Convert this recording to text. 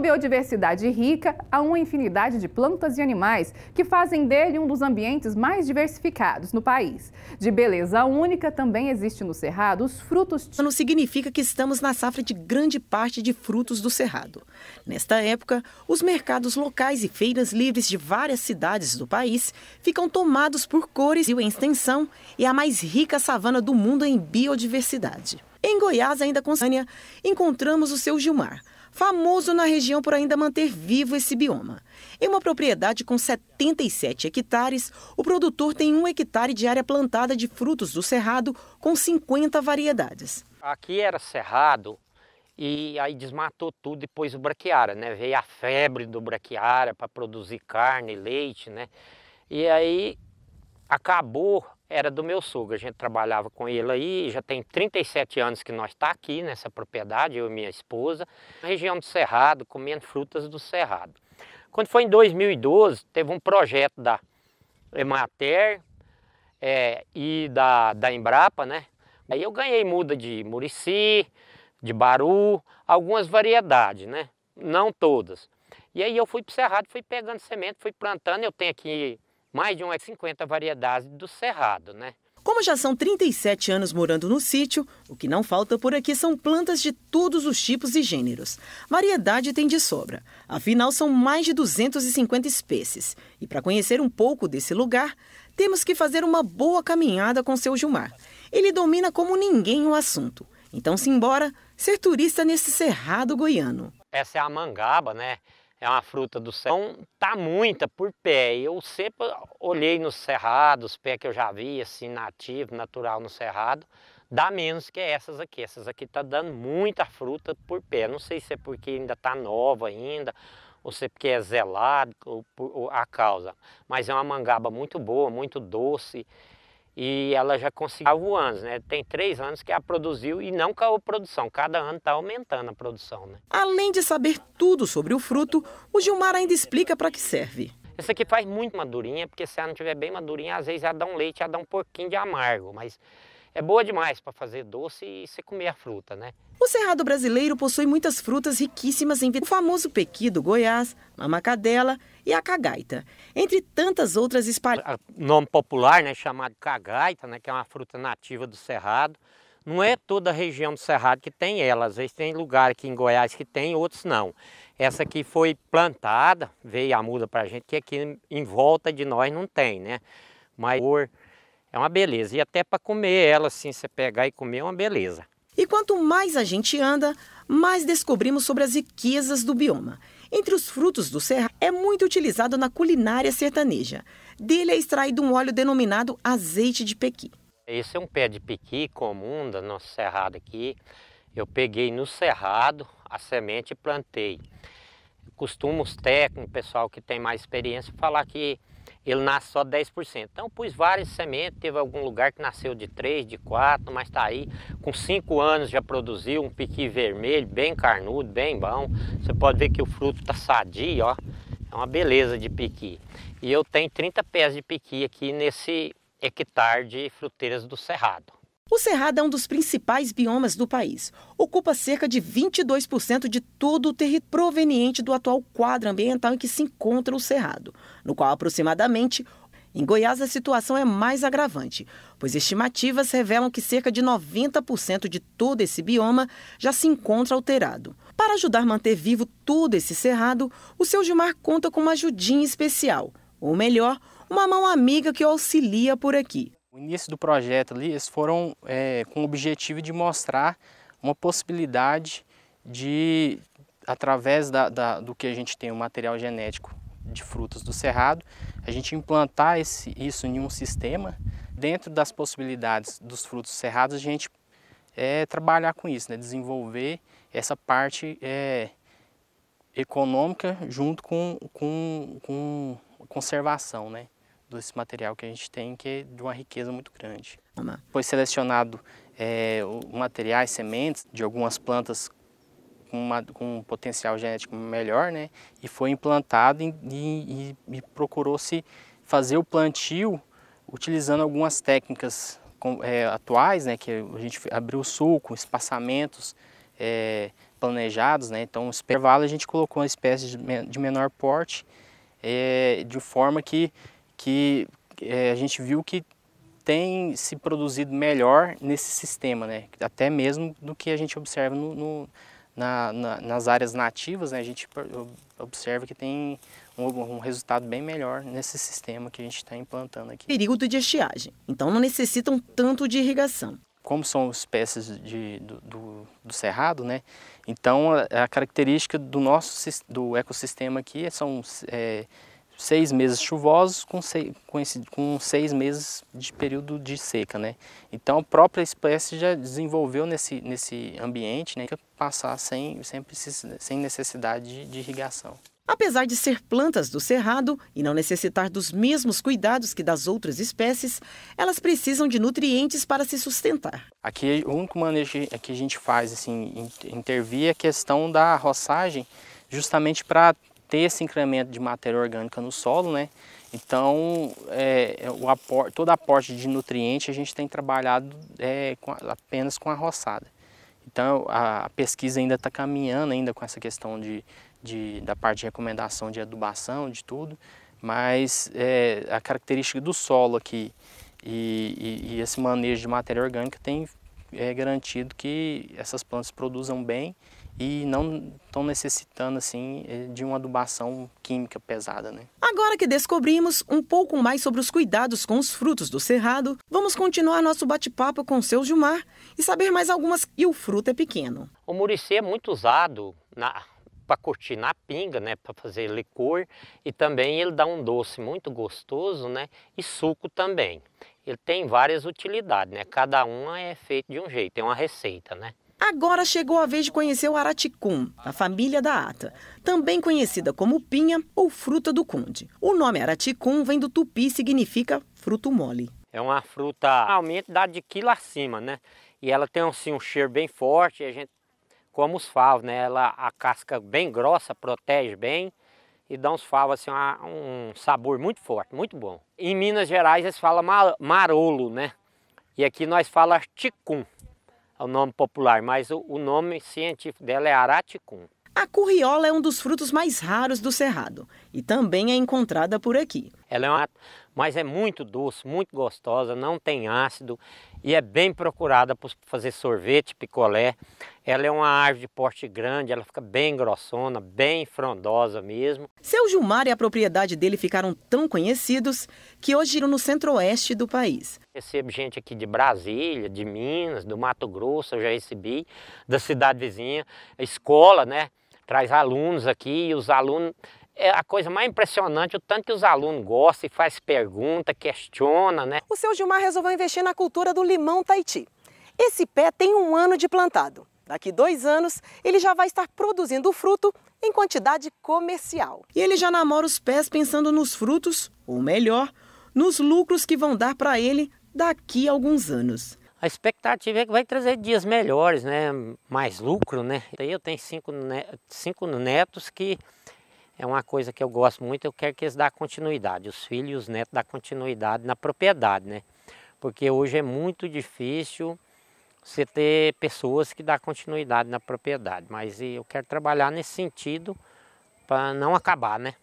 biodiversidade rica, há uma infinidade de plantas e animais que fazem dele um dos ambientes mais diversificados no país. De beleza única, também existe no Cerrado os frutos... Não significa que estamos na safra de grande parte de frutos do Cerrado. Nesta época, os mercados locais e feiras livres de várias cidades do país ficam tomados por cores e, em extensão, é a mais rica savana do mundo em biodiversidade. Em Goiás, ainda com Sânia, encontramos o seu Gilmar, famoso na região por ainda manter vivo esse bioma. Em uma propriedade com 77 hectares, o produtor tem 1 hectare de área plantada de frutos do cerrado com 50 variedades. Aqui era cerrado e aí desmatou tudo e pôs o braquiária, né? Veio a febre do braquiária para produzir carne, leite, né? E aí acabou, era do meu sogro, a gente trabalhava com ele aí, já tem 37 anos que nós está aqui nessa propriedade, eu e minha esposa, na região do Cerrado, comendo frutas do Cerrado. Quando foi em 2012, teve um projeto da Emater e da Embrapa, né? Aí eu ganhei muda de murici, de baru, algumas variedades, né? Não todas. E aí eu fui para o Cerrado, fui pegando semente, fui plantando, eu tenho aqui mais de 50 variedades do Cerrado, né? Como já são 37 anos morando no sítio, o que não falta por aqui são plantas de todos os tipos e gêneros. Variedade tem de sobra, afinal são mais de 250 espécies. E para conhecer um pouco desse lugar, temos que fazer uma boa caminhada com seu Gilmar. Ele domina como ninguém o assunto. Então simbora ser turista nesse cerrado goiano. Essa é a mangaba, né? É uma fruta do cerrado. Então, tá muita por pé. Eu sempre olhei no cerrado, os pés que eu já vi, assim, nativo, natural no cerrado, dá menos que essas aqui. Essas aqui tá dando muita fruta por pé. Não sei se é porque ainda tá nova ainda, ou se é porque é zelado, ou a causa. Mas é uma mangaba muito boa, muito doce. E ela já conseguiu voando, né? Tem 3 anos que ela produziu e não caiu a produção. Cada ano está aumentando a produção, né? Além de saber tudo sobre o fruto, o Gilmar ainda explica para que serve. Essa aqui faz muito madurinha, porque se ela não estiver bem madurinha, às vezes ela dá um leite, ela dá um pouquinho de amargo. Mas é boa demais para fazer doce e você comer a fruta, né? O Cerrado brasileiro possui muitas frutas riquíssimas em o famoso pequi do Goiás, mamacadela e a cagaita, entre tantas outras espalhadas. O nome popular, né, chamado cagaita, né, que é uma fruta nativa do Cerrado. Não é toda a região do Cerrado que tem ela, às vezes tem lugar aqui em Goiás que tem, outros não. Essa aqui foi plantada, veio a muda para a gente, que aqui em volta de nós não tem, né? Mas é uma beleza, e até para comer ela assim, você pegar e comer é uma beleza. E quanto mais a gente anda, mais descobrimos sobre as riquezas do bioma. Entre os frutos do cerrado, é muito utilizado na culinária sertaneja. Dele é extraído um óleo denominado azeite de pequi. Esse é um pé de pequi comum do nosso cerrado aqui. Eu peguei no cerrado a semente e plantei. Costumo os técnicos, o pessoal que tem mais experiência, falar que ele nasce só 10%. Então pus várias sementes, teve algum lugar que nasceu de 3, de 4, mas está aí. Com 5 anos já produziu um pequi vermelho, bem carnudo, bem bom. Você pode ver que o fruto está sadio, ó. É uma beleza de pequi. E eu tenho 30 pés de pequi aqui nesse hectare de fruteiras do Cerrado. O Cerrado é um dos principais biomas do país. Ocupa cerca de 22% de todo o território proveniente do atual quadro ambiental em que se encontra o Cerrado, no qual aproximadamente, em Goiás, a situação é mais agravante, pois estimativas revelam que cerca de 90% de todo esse bioma já se encontra alterado. Para ajudar a manter vivo todo esse cerrado, o seu Gilmar conta com uma ajudinha especial, ou melhor, uma mão amiga que o auxilia por aqui. O início do projeto ali, eles foram com o objetivo de mostrar uma possibilidade de, através do que a gente tem, o material genético de frutos do cerrado, a gente implantar isso em um sistema. Dentro das possibilidades dos frutos cerrados, a gente trabalhar com isso, né? Desenvolver essa parte econômica junto com conservação, né? Desse material que a gente tem, que é de uma riqueza muito grande. Foi selecionado materiais, sementes de algumas plantas com um potencial genético melhor, né? E foi implantado e procurou-se fazer o plantio utilizando algumas técnicas atuais, né? Que a gente abriu o sulco, espaçamentos planejados, né? Então, no intervalo a gente colocou uma espécie de menor porte, de forma que a gente viu que tem se produzido melhor nesse sistema, né? Até mesmo do que a gente observa nas áreas nativas, né? A gente observa que tem um resultado bem melhor nesse sistema que a gente está implantando aqui. Período de estiagem, então não necessitam tanto de irrigação. Como são espécies do cerrado, né? Então a característica do ecossistema aqui são 6 meses chuvosos com 6 meses de período de seca, né? Então a própria espécie já desenvolveu nesse ambiente, né, que passar sem necessidade de irrigação. Apesar de ser plantas do cerrado e não necessitar dos mesmos cuidados que das outras espécies, elas precisam de nutrientes para se sustentar. Aqui o único manejo que a gente faz, assim, intervir é a questão da roçagem, justamente para ter esse incremento de matéria orgânica no solo, né? Então, todo aporte de nutriente a gente tem trabalhado apenas com a roçada. Então, a pesquisa ainda está caminhando ainda com essa questão da parte de recomendação de adubação, de tudo, mas a característica do solo aqui e esse manejo de matéria orgânica tem garantido que essas plantas produzam bem e não estão necessitando assim de uma adubação química pesada, né? Agora que descobrimos um pouco mais sobre os cuidados com os frutos do cerrado, vamos continuar nosso bate-papo com o seu Gilmar e saber mais algumas que o fruto é pequeno. O murici é muito usado para curtir na pinga, né, para fazer licor, e também ele dá um doce muito gostoso, né, e suco também. Ele tem várias utilidades, né? Cada uma é feito de um jeito, tem uma receita, né? Agora chegou a vez de conhecer o araticum, da família da ata, também conhecida como pinha ou fruta do conde. O nome araticum vem do tupi e significa fruto mole. É uma fruta normalmente dá de quilo acima, né? E ela tem assim, um cheiro bem forte, e a gente come os favos, né? A casca bem grossa, protege bem e dá uns favos assim, um sabor muito forte, muito bom. Em Minas Gerais eles falam marolo, né? E aqui nós falamos articum. É o nome popular, mas o nome científico dela é araticum. A curriola é um dos frutos mais raros do cerrado e também é encontrada por aqui. Ela mas é muito doce, muito gostosa, não tem ácido e é bem procurada para fazer sorvete, picolé. Ela é uma árvore de porte grande, ela fica bem grossona, bem frondosa mesmo. Seu Gilmar e a propriedade dele ficaram tão conhecidos que hoje giram no centro-oeste do país. Recebo gente aqui de Brasília, de Minas, do Mato Grosso, eu já recebi, da cidade vizinha, a escola, né? Traz alunos aqui e os alunos... É a coisa mais impressionante, o tanto que os alunos gostam e faz pergunta, questiona, né? O seu Gilmar resolveu investir na cultura do limão Tahiti. Esse pé tem 1 ano de plantado. Daqui 2 anos, ele já vai estar produzindo o fruto em quantidade comercial. E ele já namora os pés pensando nos frutos, ou melhor, nos lucros que vão dar para ele daqui a alguns anos. A expectativa é que vai trazer dias melhores, né? Mais lucro, né? Eu tenho 5 netos que... É uma coisa que eu gosto muito, eu quero que eles dêem continuidade, os filhos e os netos dêem continuidade na propriedade, né? Porque hoje é muito difícil você ter pessoas que dão continuidade na propriedade, mas eu quero trabalhar nesse sentido para não acabar, né?